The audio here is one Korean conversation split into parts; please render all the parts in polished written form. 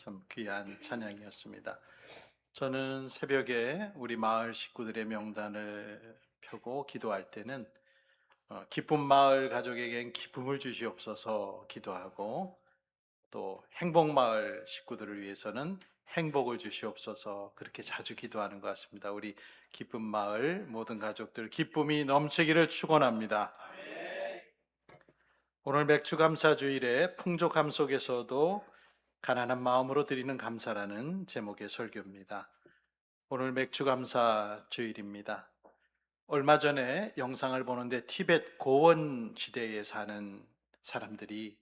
참 귀한 찬양이었습니다. 저는 새벽에 우리 마을 식구들의 명단을 펴고 기도할 때는 기쁨 마을 가족에겐 기쁨을 주시옵소서 기도하고, 또 행복 마을 식구들을 위해서는 행복을 주시옵소서 그렇게 자주 기도하는 것 같습니다. 우리 기쁨 마을 모든 가족들 기쁨이 넘치기를 축원합니다. 오늘 맥주 감사 주일에 풍족함 속에서도 가난한 마음으로 드리는 감사라는 제목의 설교입니다. 오늘 맥주 감사 주일입니다. 얼마 전에 영상을 보는데 티벳 고원 지대에 사는 사람들이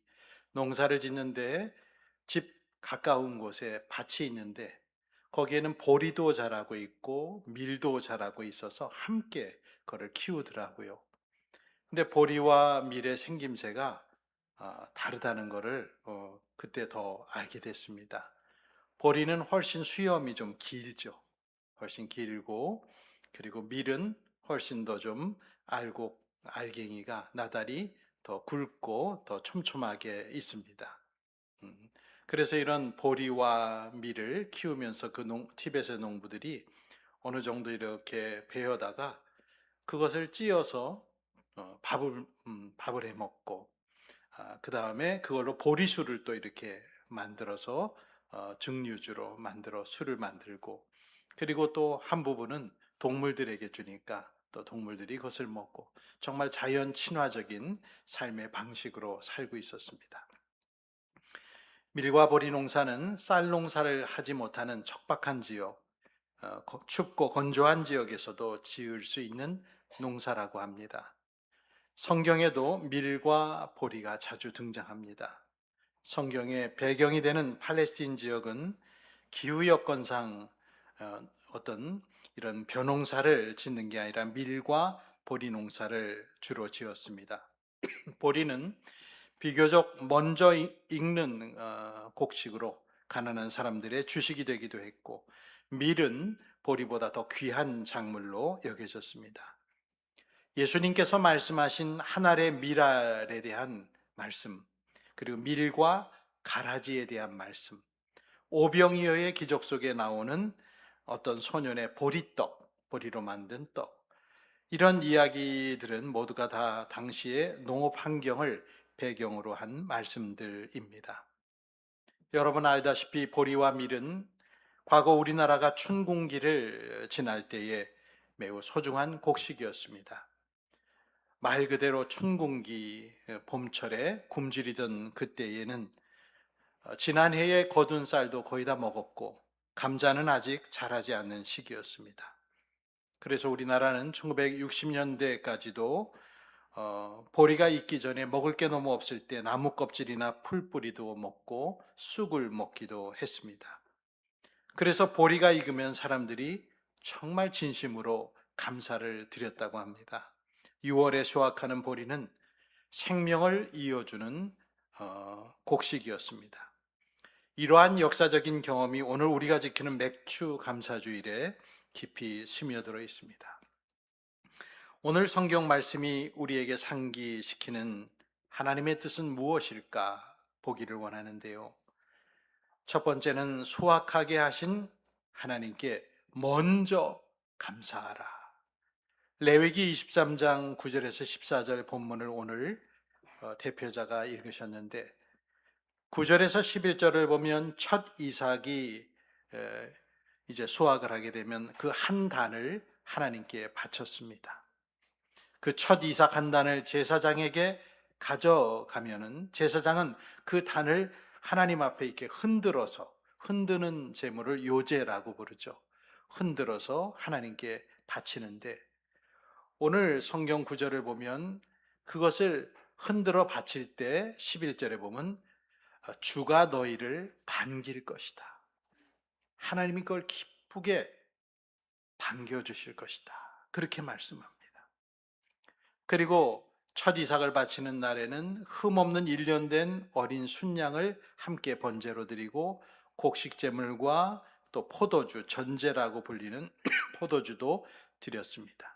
농사를 짓는데 집 가까운 곳에 밭이 있는데 거기에는 보리도 자라고 있고 밀도 자라고 있어서 함께 그걸 키우더라고요. 근데 보리와 밀의 생김새가 다르다는 것을 그때 더 알게 됐습니다. 보리는 훨씬 수염이 좀 길죠. 훨씬 길고, 그리고 밀은 훨씬 더 좀 알갱이가 나달이 더 굵고 더 촘촘하게 있습니다. 그래서 이런 보리와 밀을 키우면서 티벳의 농부들이 어느 정도 이렇게 베어다가 그것을 찧어서 밥을 해 먹고, 그 다음에 그걸로 보리술을 또 이렇게 만들어서 증류주로 만들어 술을 만들고, 그리고 또 한 부분은 동물들에게 주니까 또 동물들이 그것을 먹고, 정말 자연 친화적인 삶의 방식으로 살고 있었습니다. 밀과 보리 농사는 쌀 농사를 하지 못하는 척박한 지역, 춥고 건조한 지역에서도 지을 수 있는 농사라고 합니다. 성경에도 밀과 보리가 자주 등장합니다. 성경의 배경이 되는 팔레스틴 지역은 기후 여건상 어떤 이런 벼농사를 짓는 게 아니라 밀과 보리 농사를 주로 지었습니다. 보리는 비교적 먼저 익는 곡식으로 가난한 사람들의 주식이 되기도 했고, 밀은 보리보다 더 귀한 작물로 여겨졌습니다. 예수님께서 말씀하신 한 알의 밀알에 대한 말씀, 그리고 밀과 가라지에 대한 말씀, 오병이어의 기적 속에 나오는 어떤 소년의 보리떡, 보리로 만든 떡, 이런 이야기들은 모두가 다 당시의 농업 환경을 배경으로 한 말씀들입니다. 여러분 알다시피 보리와 밀은 과거 우리나라가 춘궁기를 지날 때에 매우 소중한 곡식이었습니다. 말 그대로 춘궁기 봄철에 굶주리던 그때에는 지난해에 거둔 쌀도 거의 다 먹었고 감자는 아직 자라지 않는 시기였습니다. 그래서 우리나라는 1960년대까지도 보리가 있기 전에 먹을 게 너무 없을 때 나무 껍질이나 풀뿌리도 먹고 쑥을 먹기도 했습니다. 그래서 보리가 익으면 사람들이 정말 진심으로 감사를 드렸다고 합니다. 6월에 수확하는 보리는 생명을 이어주는 곡식이었습니다. 이러한 역사적인 경험이 오늘 우리가 지키는 맥주 감사주일에 깊이 스며들어 있습니다. 오늘 성경 말씀이 우리에게 상기시키는 하나님의 뜻은 무엇일까 보기를 원하는데요. 첫 번째는 수확하게 하신 하나님께 먼저 감사하라. 레위기 23장 9절에서 14절 본문을 오늘 대표자가 읽으셨는데, 9절에서 11절을 보면 첫 이삭이 이제 수확을 하게 되면 그 한 단을 하나님께 바쳤습니다. 그 첫 이삭 한 단을 제사장에게 가져가면은 제사장은 그 단을 하나님 앞에 이렇게 흔드는 제물을 요제라고 부르죠. 흔들어서 하나님께 바치는데, 오늘 성경 구절을 보면 그것을 흔들어 바칠 때 11절에 보면 주가 너희를 반길 것이다. 하나님이 그걸 기쁘게 반겨주실 것이다. 그렇게 말씀합니다. 그리고 첫 이삭을 바치는 날에는 흠없는 1년 된 어린 순양을 함께 번제로 드리고 곡식제물과 또 포도주, 전제라고 불리는 포도주도 드렸습니다.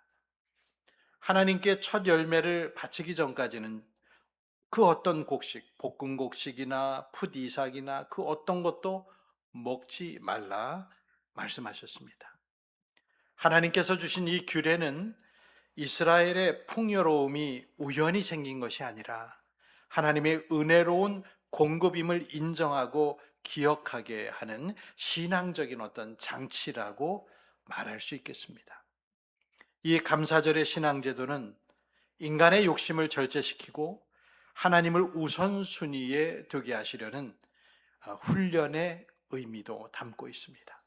하나님께 첫 열매를 바치기 전까지는 그 어떤 곡식, 볶은 곡식이나 풋 이삭이나 그 어떤 것도 먹지 말라 말씀하셨습니다. 하나님께서 주신 이 규례는 이스라엘의 풍요로움이 우연히 생긴 것이 아니라 하나님의 은혜로운 공급임을 인정하고 기억하게 하는 신앙적인 어떤 장치라고 말할 수 있겠습니다. 이 감사절의 신앙제도는 인간의 욕심을 절제시키고 하나님을 우선순위에 두게 하시려는 훈련의 의미도 담고 있습니다.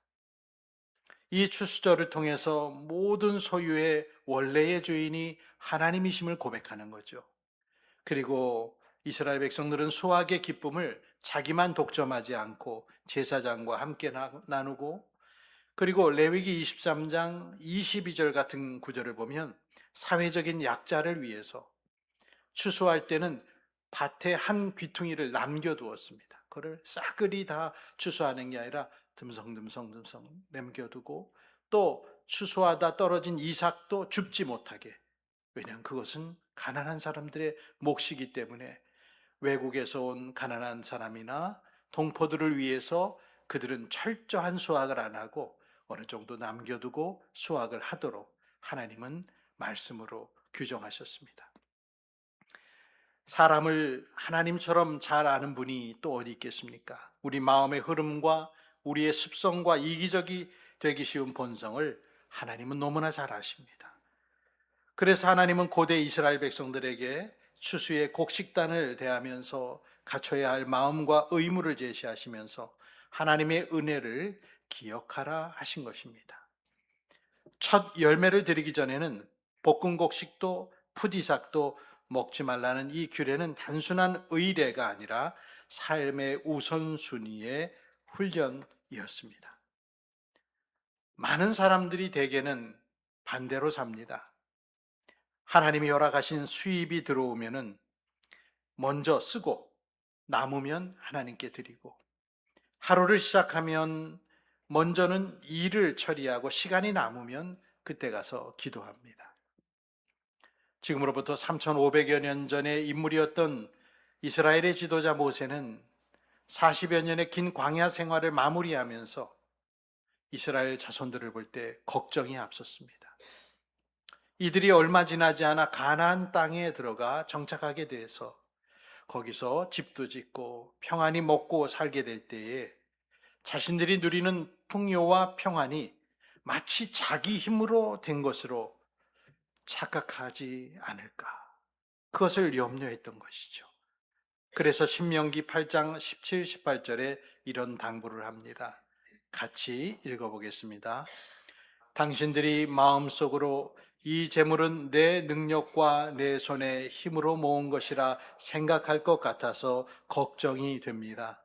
이 추수절을 통해서 모든 소유의 원래의 주인이 하나님이심을 고백하는 거죠. 그리고 이스라엘 백성들은 수확의 기쁨을 자기만 독점하지 않고 제사장과 함께 나누고, 그리고 레위기 23장 22절 같은 구절을 보면 사회적인 약자를 위해서 추수할 때는 밭에 한 귀퉁이를 남겨두었습니다. 그걸 싸그리 다 추수하는 게 아니라 듬성듬성 남겨두고, 또 추수하다 떨어진 이삭도 줍지 못하게, 왜냐하면 그것은 가난한 사람들의 몫이기 때문에 외국에서 온 가난한 사람이나 동포들을 위해서 그들은 철저한 수확을 안 하고 어느 정도 남겨두고 수확을 하도록 하나님은 말씀으로 규정하셨습니다. 사람을 하나님처럼 잘 아는 분이 또 어디 있겠습니까? 우리 마음의 흐름과 우리의 습성과 이기적이 되기 쉬운 본성을 하나님은 너무나 잘 아십니다. 그래서 하나님은 고대 이스라엘 백성들에게 추수의 곡식단을 대하면서 갖춰야 할 마음과 의무를 제시하시면서 하나님의 은혜를 기억하라 하신 것입니다. 첫 열매를 드리기 전에는 볶은 곡식도 풋이삭도 먹지 말라는 이 규례는 단순한 의례가 아니라 삶의 우선순위의 훈련이었습니다. 많은 사람들이 대개는 반대로 삽니다. 하나님이 허락하신 수입이 들어오면은 먼저 쓰고 남으면 하나님께 드리고, 하루를 시작하면 먼저는 일을 처리하고 시간이 남으면 그때 가서 기도합니다. 지금으로부터 3,500여 년 전의 인물이었던 이스라엘의 지도자 모세는 40여 년의 긴 광야 생활을 마무리하면서 이스라엘 자손들을 볼 때 걱정이 앞섰습니다. 이들이 얼마 지나지 않아 가나안 땅에 들어가 정착하게 돼서 거기서 집도 짓고 평안히 먹고 살게 될 때에 자신들이 누리는 풍요와 평안이 마치 자기 힘으로 된 것으로 착각하지 않을까, 그것을 염려했던 것이죠. 그래서 신명기 8장 17, 18절에 이런 당부를 합니다. 같이 읽어보겠습니다. 당신들이 마음속으로 이 재물은 내 능력과 내 손의 힘으로 모은 것이라 생각할 것 같아서 걱정이 됩니다.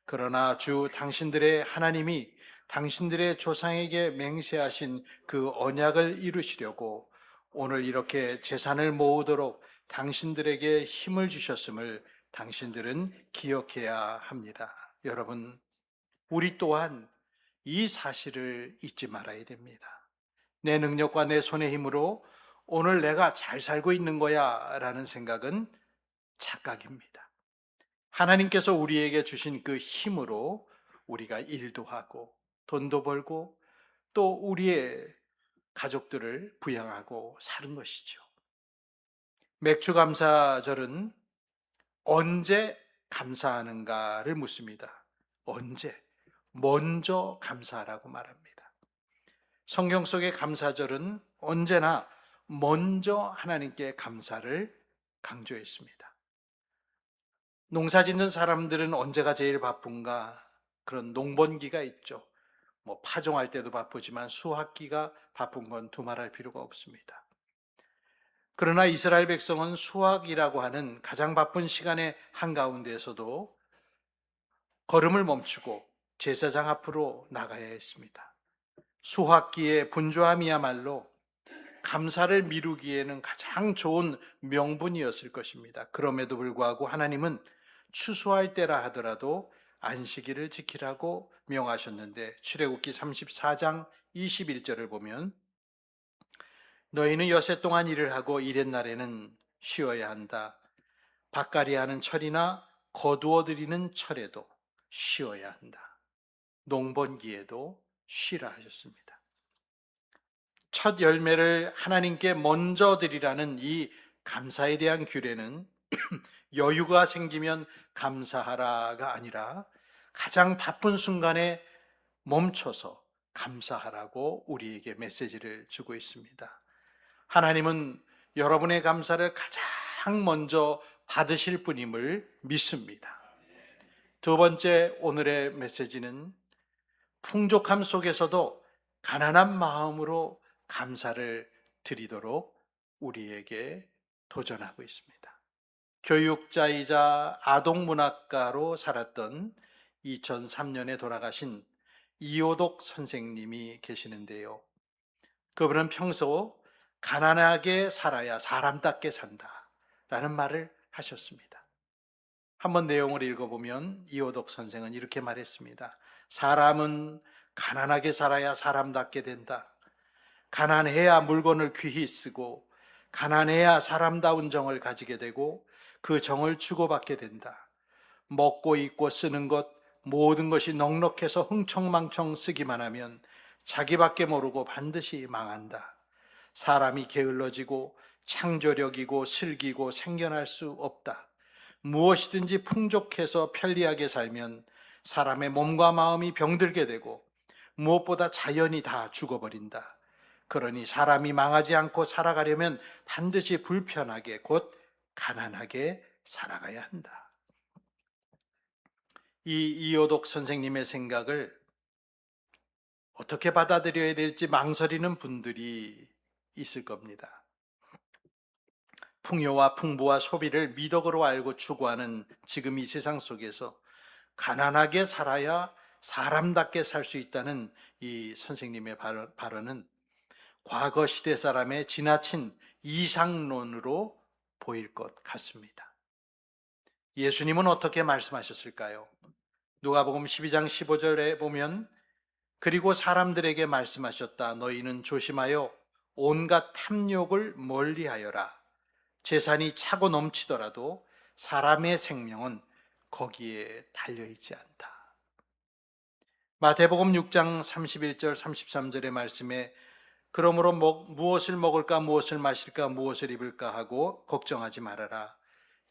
그러나 주 당신들의 하나님이 당신들의 조상에게 맹세하신 그 언약을 이루시려고 오늘 이렇게 재산을 모으도록 당신들에게 힘을 주셨음을 당신들은 기억해야 합니다. 여러분, 우리 또한 이 사실을 잊지 말아야 됩니다. 내 능력과 내 손의 힘으로 오늘 내가 잘 살고 있는 거야 라는 생각은 착각입니다. 하나님께서 우리에게 주신 그 힘으로 우리가 일도 하고 돈도 벌고 또 우리의 가족들을 부양하고 사는 것이죠. 맥주감사절은 언제 감사하는가를 묻습니다. 언제? 먼저 감사하라고 말합니다. 성경 속의 감사절은 언제나 먼저 하나님께 감사를 강조했습니다. 농사 짓는 사람들은 언제가 제일 바쁜가? 그런 농번기가 있죠. 파종할 때도 바쁘지만 수확기가 바쁜 건 두말할 필요가 없습니다. 그러나 이스라엘 백성은 수확이라고 하는 가장 바쁜 시간의 한가운데에서도 걸음을 멈추고 제사장 앞으로 나가야 했습니다. 수확기의 분주함이야말로 감사를 미루기에는 가장 좋은 명분이었을 것입니다. 그럼에도 불구하고 하나님은 추수할 때라 하더라도 안식일을 지키라고 명하셨는데, 출애굽기 34장 21절을 보면 너희는 여세 동안 일을 하고 이렛날에는 쉬어야 한다. 밭갈이하는 철이나 거두어 들이는 철에도 쉬어야 한다. 농번기에도 쉬라 하셨습니다. 첫 열매를 하나님께 먼저 드리라는 이 감사에 대한 규례는 여유가 생기면 감사하라가 아니라 가장 바쁜 순간에 멈춰서 감사하라고 우리에게 메시지를 주고 있습니다. 하나님은 여러분의 감사를 가장 먼저 받으실 분임을 믿습니다. 두 번째, 오늘의 메시지는 풍족함 속에서도 가난한 마음으로 감사를 드리도록 우리에게 도전하고 있습니다. 교육자이자 아동문학가로 살았던 2003년에 돌아가신 이호독 선생님이 계시는데요. 그분은 평소 가난하게 살아야 사람답게 산다 라는 말을 하셨습니다. 한번 내용을 읽어보면 이호독 선생은 이렇게 말했습니다. 사람은 가난하게 살아야 사람답게 된다. 가난해야 물건을 귀히 쓰고 가난해야 사람다운 정을 가지게 되고 그 정을 주고받게 된다. 먹고 입고 쓰는 것 모든 것이 넉넉해서 흥청망청 쓰기만 하면 자기밖에 모르고 반드시 망한다. 사람이 게을러지고 창조력이고 슬기고 생겨날 수 없다. 무엇이든지 풍족해서 편리하게 살면 사람의 몸과 마음이 병들게 되고 무엇보다 자연이 다 죽어버린다. 그러니 사람이 망하지 않고 살아가려면 반드시 불편하게 곧 가난하게 살아가야 한다. 이 이호독 선생님의 생각을 어떻게 받아들여야 될지 망설이는 분들이 있을 겁니다. 풍요와 풍부와 소비를 미덕으로 알고 추구하는 지금 이 세상 속에서 가난하게 살아야 사람답게 살 수 있다는 이 선생님의 발언은 과거 시대 사람의 지나친 이상론으로 보일 것 같습니다. 예수님은 어떻게 말씀하셨을까요? 누가복음 12장 15절에 보면 그리고 사람들에게 말씀하셨다. 너희는 조심하여 온갖 탐욕을 멀리하여라. 재산이 차고 넘치더라도 사람의 생명은 거기에 달려있지 않다. 마태복음 6장 31절 33절의 말씀에 그러므로 무엇을 먹을까 무엇을 마실까 무엇을 입을까 하고 걱정하지 말아라.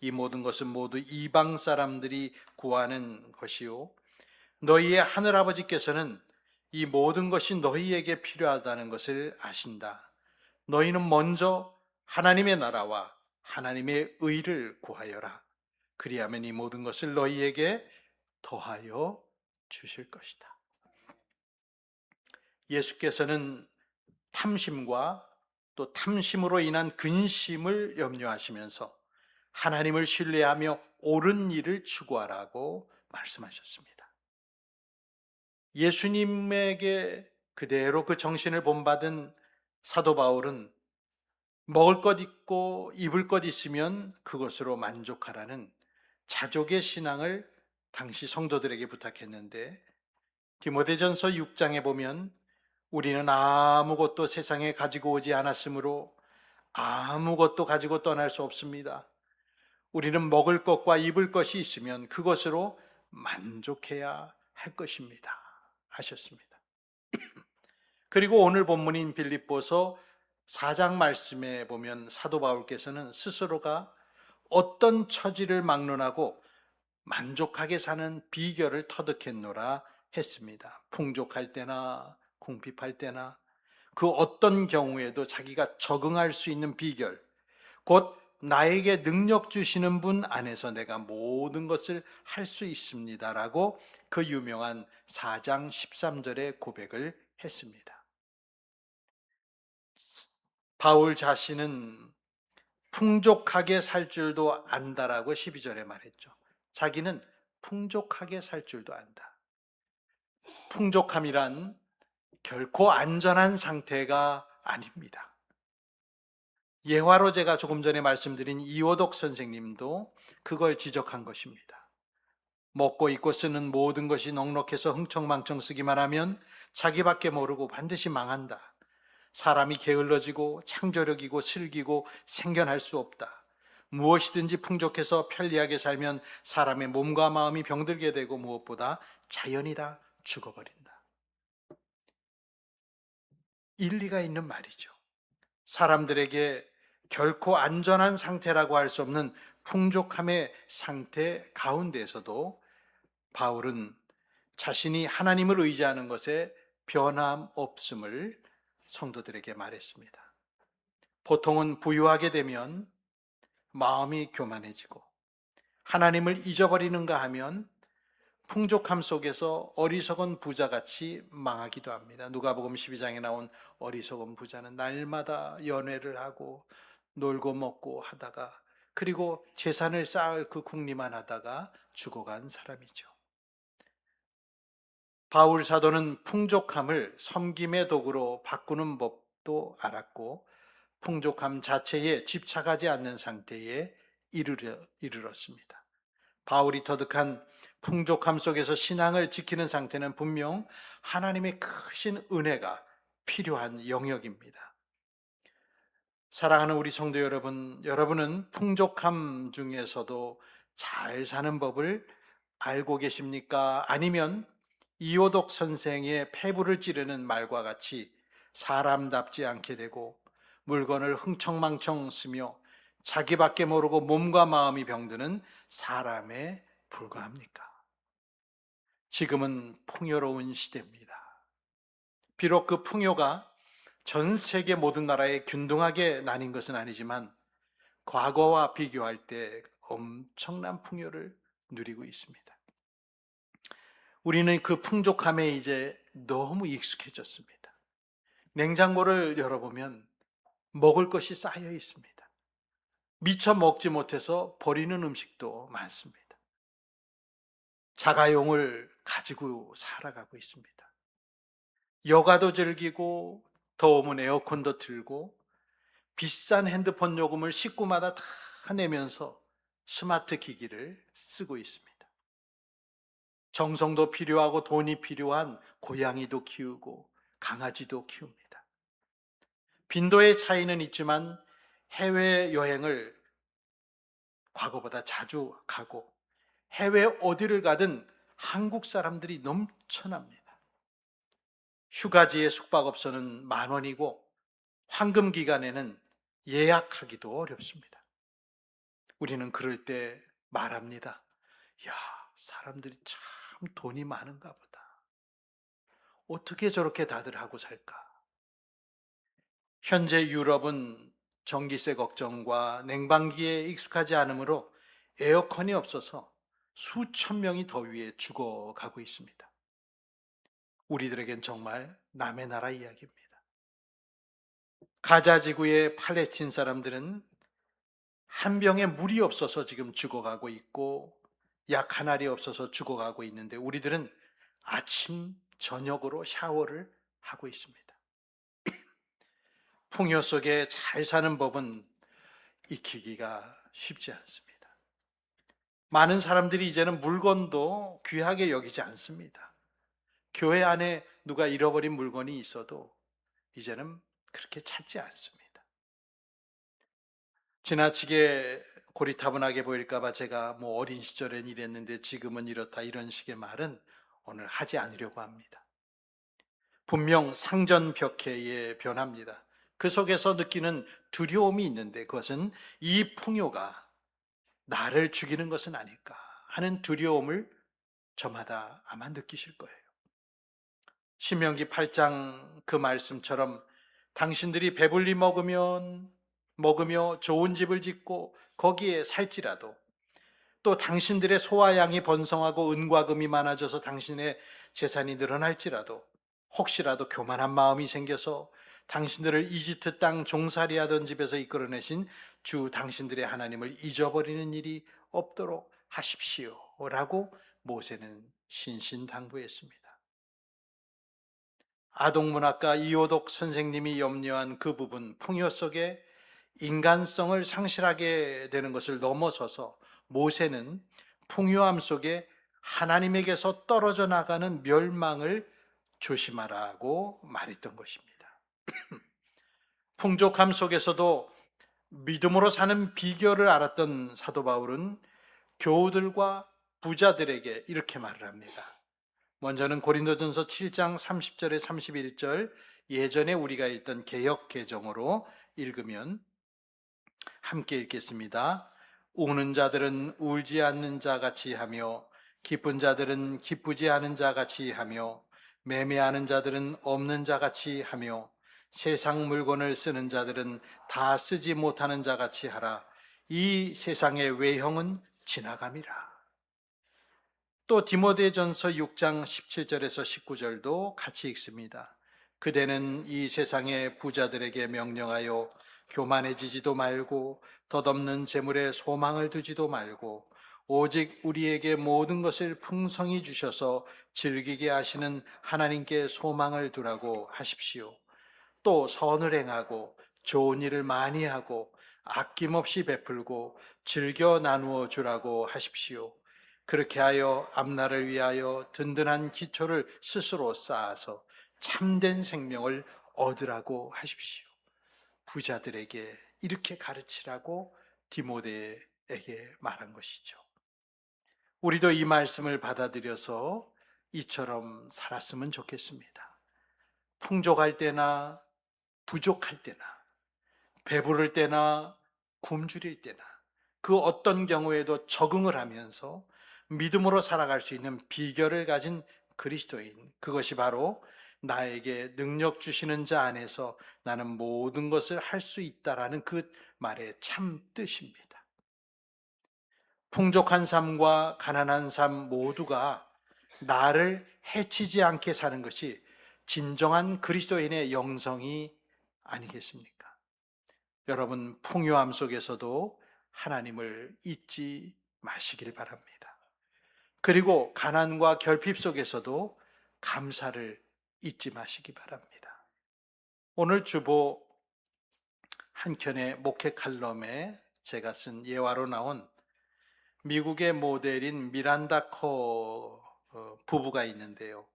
이 모든 것은 모두 이방 사람들이 구하는 것이요 너희의 하늘아버지께서는 이 모든 것이 너희에게 필요하다는 것을 아신다. 너희는 먼저 하나님의 나라와 하나님의 의를 구하여라. 그리하면 이 모든 것을 너희에게 더하여 주실 것이다. 예수께서는 탐심과 또 탐심으로 인한 근심을 염려하시면서 하나님을 신뢰하며 옳은 일을 추구하라고 말씀하셨습니다. 예수님에게 그대로 그 정신을 본받은 사도 바울은 먹을 것 있고 입을 것 있으면 그것으로 만족하라는 자족의 신앙을 당시 성도들에게 부탁했는데 디모데전서 6장에 보면 우리는 아무것도 세상에 가지고 오지 않았으므로 아무것도 가지고 떠날 수 없습니다. 우리는 먹을 것과 입을 것이 있으면 그것으로 만족해야 할 것입니다. 하셨습니다. 그리고 오늘 본문인 빌립보서 4장 말씀에 보면 사도 바울께서는 스스로가 어떤 처지를 막론하고 만족하게 사는 비결을 터득했노라 했습니다. 풍족할 때나 궁핍할 때나 그 어떤 경우에도 자기가 적응할 수 있는 비결, 곧 나에게 능력 주시는 분 안에서 내가 모든 것을 할 수 있습니다라고 그 유명한 4장 13절의 고백을 했습니다. 바울 자신은 풍족하게 살 줄도 안다라고 12절에 말했죠. 자기는 풍족하게 살 줄도 안다. 풍족함이란 결코 안전한 상태가 아닙니다. 예화로 제가 조금 전에 말씀드린 이호독 선생님도 그걸 지적한 것입니다. 먹고 입고 쓰는 모든 것이 넉넉해서 흥청망청 쓰기만 하면 자기밖에 모르고 반드시 망한다. 사람이 게을러지고 창조력이고 슬기고 생겨날 수 없다. 무엇이든지 풍족해서 편리하게 살면 사람의 몸과 마음이 병들게 되고 무엇보다 자연이 다 죽어버린다. 일리가 있는 말이죠. 사람들에게 결코 안전한 상태라고 할 수 없는 풍족함의 상태 가운데에서도 바울은 자신이 하나님을 의지하는 것에 변함없음을 성도들에게 말했습니다. 보통은 부유하게 되면 마음이 교만해지고 하나님을 잊어버리는가 하면 풍족함 속에서 어리석은 부자같이 망하기도 합니다. 누가복음 12장에 나온 어리석은 부자는 날마다 연회를 하고 놀고 먹고 하다가 그리고 재산을 쌓을 그 궁리만 하다가 죽어간 사람이죠. 바울 사도는 풍족함을 섬김의 도구로 바꾸는 법도 알았고 풍족함 자체에 집착하지 않는 상태에 이르렀습니다. 바울이 터득한 풍족함 속에서 신앙을 지키는 상태는 분명 하나님의 크신 은혜가 필요한 영역입니다. 사랑하는 우리 성도 여러분, 여러분은 풍족함 중에서도 잘 사는 법을 알고 계십니까? 아니면 이호독 선생의 폐부를 찌르는 말과 같이 사람답지 않게 되고 물건을 흥청망청 쓰며 자기밖에 모르고 몸과 마음이 병드는 사람에 불과합니까? 지금은 풍요로운 시대입니다. 비록 그 풍요가 전 세계 모든 나라에 균등하게 나뉜 것은 아니지만 과거와 비교할 때 엄청난 풍요를 누리고 있습니다. 우리는 그 풍족함에 이제 너무 익숙해졌습니다. 냉장고를 열어보면 먹을 것이 쌓여 있습니다. 미처 먹지 못해서 버리는 음식도 많습니다. 자가용을 가지고 살아가고 있습니다. 여가도 즐기고 더우면 에어컨도 틀고 비싼 핸드폰 요금을 식구마다 다 내면서 스마트 기기를 쓰고 있습니다. 정성도 필요하고 돈이 필요한 고양이도 키우고 강아지도 키웁니다. 빈도의 차이는 있지만 해외여행을 과거보다 자주 가고 해외 어디를 가든 한국 사람들이 넘쳐납니다. 휴가지의 숙박업소는 10,000원이고 황금 기간에는 예약하기도 어렵습니다. 우리는 그럴 때 말합니다. 야, 사람들이 참 돈이 많은가 보다. 어떻게 저렇게 다들 하고 살까? 현재 유럽은 전기세 걱정과 냉방기에 익숙하지 않으므로 에어컨이 없어서 수천 명이 더위에 죽어가고 있습니다. 우리들에겐 정말 남의 나라 이야기입니다. 가자 지구의 팔레스틴 사람들은 한 병에 물이 없어서 지금 죽어가고 있고 약 한 알이 없어서 죽어가고 있는데 우리들은 아침, 저녁으로 샤워를 하고 있습니다. 풍요 속에 잘 사는 법은 익히기가 쉽지 않습니다. 많은 사람들이 이제는 물건도 귀하게 여기지 않습니다. 교회 안에 누가 잃어버린 물건이 있어도 이제는 그렇게 찾지 않습니다. 지나치게 고리타분하게 보일까봐 제가 어린 시절엔 이랬는데 지금은 이렇다 이런 식의 말은 오늘 하지 않으려고 합니다. 분명 상전벽해의 변화입니다. 그 속에서 느끼는 두려움이 있는데 그것은 이 풍요가 나를 죽이는 것은 아닐까 하는 두려움을 저마다 아마 느끼실 거예요. 신명기 8장 그 말씀처럼 당신들이 배불리 먹으며 좋은 집을 짓고 거기에 살지라도 또 당신들의 소와 양이 번성하고 은과 금이 많아져서 당신의 재산이 늘어날지라도 혹시라도 교만한 마음이 생겨서 당신들을 이집트 땅 종살이 하던 집에서 이끌어내신 주 당신들의 하나님을 잊어버리는 일이 없도록 하십시오 라고 모세는 신신당부했습니다. 아동문학가 이호독 선생님이 염려한 그 부분, 풍요 속에 인간성을 상실하게 되는 것을 넘어서서 모세는 풍요함 속에 하나님에게서 떨어져 나가는 멸망을 조심하라고 말했던 것입니다. 풍족함 속에서도 믿음으로 사는 비결을 알았던 사도 바울은 교우들과 부자들에게 이렇게 말을 합니다. 먼저는 고린도전서 7장 30절에 31절, 예전에 우리가 읽던 개역 개정으로 읽으면 함께 읽겠습니다. 우는 자들은 울지 않는 자 같이 하며 기쁜 자들은 기쁘지 않은 자 같이 하며 매매하는 자들은 없는 자 같이 하며 세상 물건을 쓰는 자들은 다 쓰지 못하는 자 같이 하라. 이 세상의 외형은 지나감이라. 또 디모데전서 6장 17절에서 19절도 같이 읽습니다. 그대는 이 세상의 부자들에게 명령하여 교만해지지도 말고 덧없는 재물에 소망을 두지도 말고 오직 우리에게 모든 것을 풍성히 주셔서 즐기게 하시는 하나님께 소망을 두라고 하십시오. 또 선을 행하고 좋은 일을 많이 하고 아낌없이 베풀고 즐겨 나누어 주라고 하십시오. 그렇게 하여 앞날을 위하여 든든한 기초를 스스로 쌓아서 참된 생명을 얻으라고 하십시오. 부자들에게 이렇게 가르치라고 디모데에게 말한 것이죠. 우리도 이 말씀을 받아들여서 이처럼 살았으면 좋겠습니다. 풍족할 때나 부족할 때나 배부를 때나 굶주릴 때나 그 어떤 경우에도 적응을 하면서 믿음으로 살아갈 수 있는 비결을 가진 그리스도인, 그것이 바로 나에게 능력 주시는 자 안에서 나는 모든 것을 할 수 있다라는 그 말의 참 뜻입니다. 풍족한 삶과 가난한 삶 모두가 나를 해치지 않게 사는 것이 진정한 그리스도인의 영성이 아니겠습니까? 여러분, 풍요함 속에서도 하나님을 잊지 마시길 바랍니다. 그리고 가난과 결핍 속에서도 감사를 잊지 마시기 바랍니다. 오늘 주보 한켠의 목회 칼럼에 제가 쓴 예화로 나온 미국의 모델인 미란다 커 부부가 있는데요.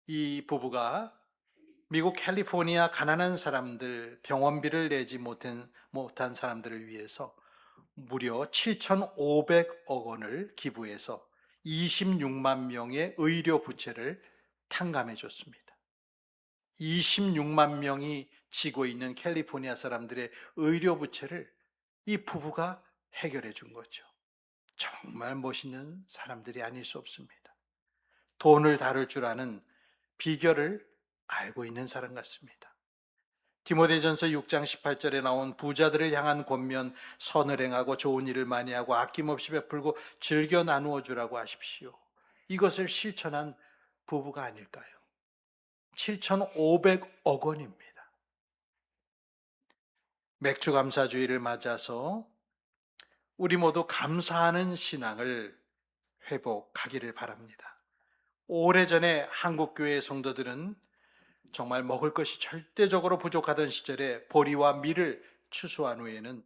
이 부부가 미국 캘리포니아 가난한 사람들, 병원비를 내지 못한 사람들을 위해서 무려 7,500억 원을 기부해서 26만 명의 의료 부채를 탕감해 줬습니다. 26만 명이 지고 있는 캘리포니아 사람들의 의료 부채를 이 부부가 해결해 준 거죠. 정말 멋있는 사람들이 아닐 수 없습니다. 돈을 다룰 줄 아는 비결을 알고 있는 사람 같습니다. 디모데전서 6장 18절에 나온 부자들을 향한 권면, 선을 행하고 좋은 일을 많이 하고 아낌없이 베풀고 즐겨 나누어 주라고 하십시오. 이것을 실천한 부부가 아닐까요? 7,500억 원입니다. 맥주감사주의를 맞아서 우리 모두 감사하는 신앙을 회복하기를 바랍니다. 오래전에 한국교회 성도들은 정말 먹을 것이 절대적으로 부족하던 시절에 보리와 밀을 추수한 후에는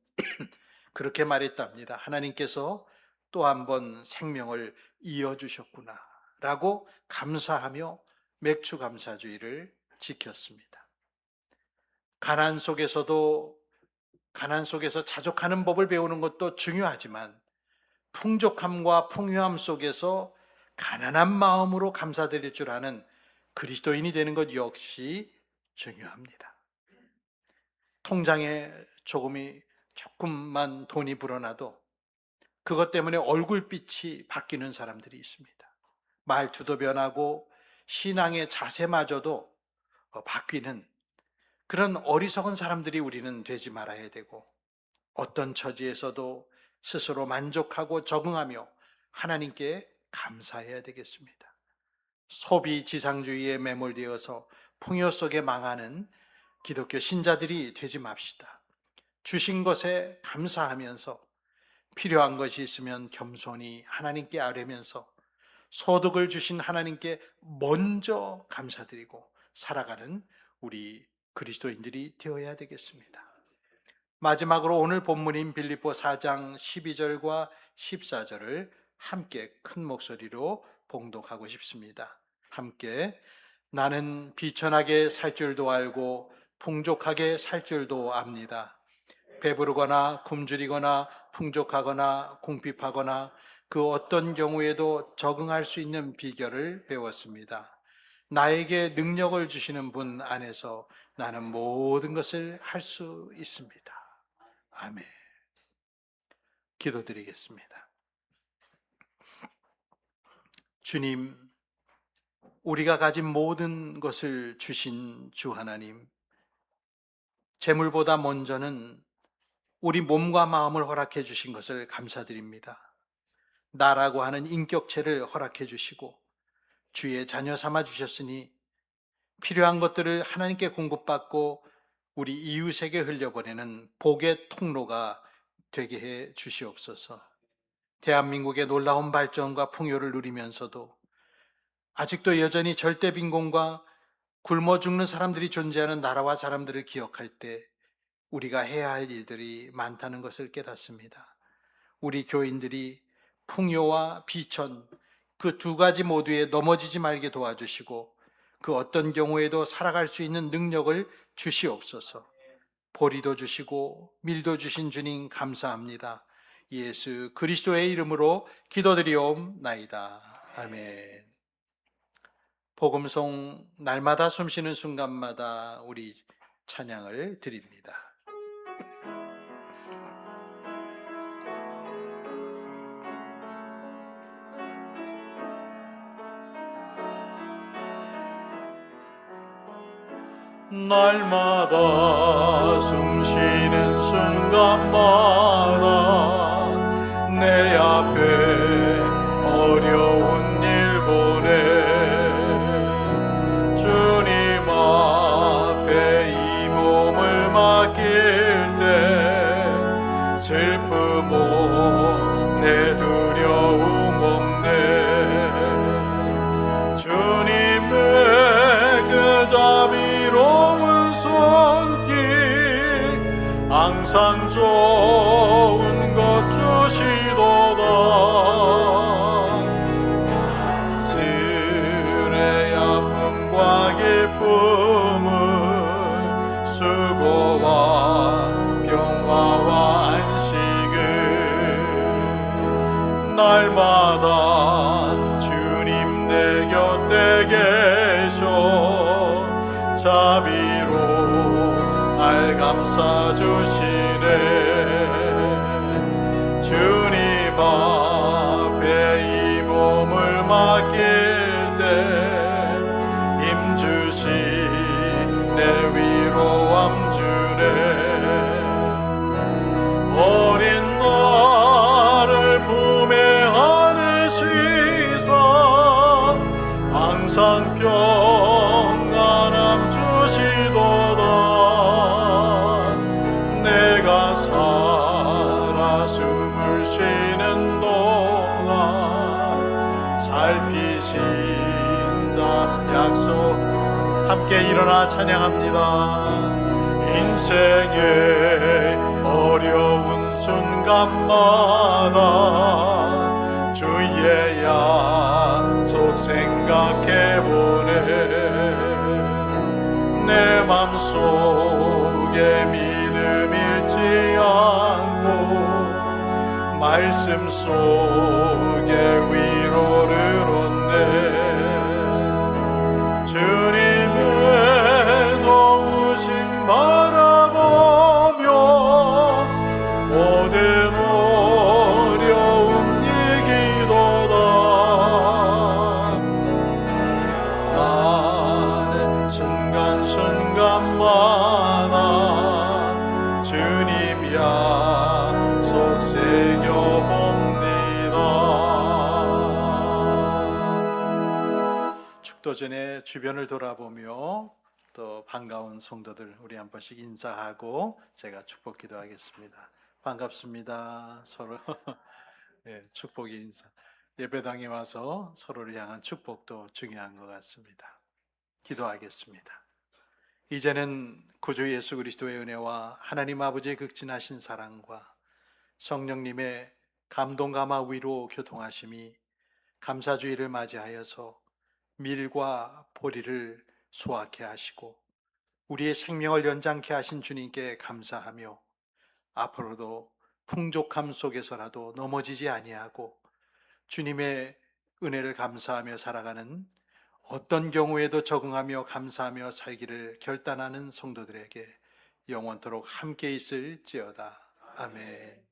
그렇게 말했답니다. 하나님께서 또 한 번 생명을 이어주셨구나 라고 감사하며 맥주감사주의를 지켰습니다. 가난 속에서 자족하는 법을 배우는 것도 중요하지만 풍족함과 풍요함 속에서 가난한 마음으로 감사드릴 줄 아는 그리스도인이 되는 것 역시 중요합니다. 통장에 조금만 돈이 불어나도 그것 때문에 얼굴빛이 바뀌는 사람들이 있습니다. 말투도 변하고 신앙의 자세마저도 바뀌는 그런 어리석은 사람들이 우리는 되지 말아야 되고, 어떤 처지에서도 스스로 만족하고 적응하며 하나님께 감사해야 되겠습니다. 소비 지상주의에 매몰되어서 풍요 속에 망하는 기독교 신자들이 되지 맙시다. 주신 것에 감사하면서 필요한 것이 있으면 겸손히 하나님께 아뢰면서 소득을 주신 하나님께 먼저 감사드리고 살아가는 우리 그리스도인들이 되어야 되겠습니다. 마지막으로 오늘 본문인 빌립보 4장 12절과 14절을 함께 큰 목소리로 봉독하고 싶습니다. 함께 나는 비천하게 살 줄도 알고 풍족하게 살 줄도 압니다. 배부르거나 굶주리거나 풍족하거나 궁핍하거나 그 어떤 경우에도 적응할 수 있는 비결을 배웠습니다. 나에게 능력을 주시는 분 안에서 나는 모든 것을 할 수 있습니다. 아멘. 기도드리겠습니다. 주님, 우리가 가진 모든 것을 주신 주 하나님, 재물보다 먼저는 우리 몸과 마음을 허락해 주신 것을 감사드립니다. 나라고 하는 인격체를 허락해 주시고 주의 자녀 삼아 주셨으니 필요한 것들을 하나님께 공급받고 우리 이웃에게 흘려보내는 복의 통로가 되게 해 주시옵소서. 대한민국의 놀라운 발전과 풍요를 누리면서도 아직도 여전히 절대 빈곤과 굶어 죽는 사람들이 존재하는 나라와 사람들을 기억할 때 우리가 해야 할 일들이 많다는 것을 깨닫습니다. 우리 교인들이 풍요와 비천 그 두 가지 모두에 넘어지지 말게 도와주시고 그 어떤 경우에도 살아갈 수 있는 능력을 주시옵소서. 보리도 주시고 밀도 주신 주님 감사합니다. 예수 그리스도의 이름으로 기도드리옵나이다. 아멘. 복음송 날마다 숨쉬는 순간마다 우리 찬양을 드립니다. 날마다 숨쉬는 순간마다 내 앞에 어려운 일 보내 주님 앞에 이 몸을 맡길 때 슬픔 없네 두려움 없네 주님의 그 자비로운 손길 항상 좋은 것 주시도다 슬의 아픔과 기쁨을 수고와 평화와 안식을 날마다 주님 내 곁에 계셔 자비로 날 감싸주시네 주님 앞에 이 몸을 맡길 때 힘주시네 위로함 주네 어린 나를 품에 안으시사 항상 평안함 주시도다 내가 살아 숨을 쉬는 동안 살피신다 약속 함께 일어나 찬양합니다. 인생의 어려운 순간마다 주의 약속 생각해보네 내 맘속에 믿음 잃지 않고 말씀 속에 위로를 얻네 주님의 도우심 바라보며 모든 어려움 이기도다 나는 순간순간마다 주님 약속 새겨봅니다. 축도 전에 주변을 돌아보며 또 반가운 성도들 우리 한 번씩 인사하고 제가 축복 기도하겠습니다. 반갑습니다. 서로 네, 축복 인사. 예배당에 와서 서로를 향한 축복도 중요한 것 같습니다. 기도하겠습니다. 이제는 구주 예수 그리스도의 은혜와 하나님 아버지의 극진하신 사랑과 성령님의 감동 감화 위로 교통하심이 감사주의를 맞이하여서 밀과 보리를 수확해 하시고 우리의 생명을 연장케 하신 주님께 감사하며 앞으로도 풍족함 속에서라도 넘어지지 아니하고 주님의 은혜를 감사하며 살아가는, 어떤 경우에도 적응하며 감사하며 살기를 결단하는 성도들에게 영원토록 함께 있을지어다. 아멘.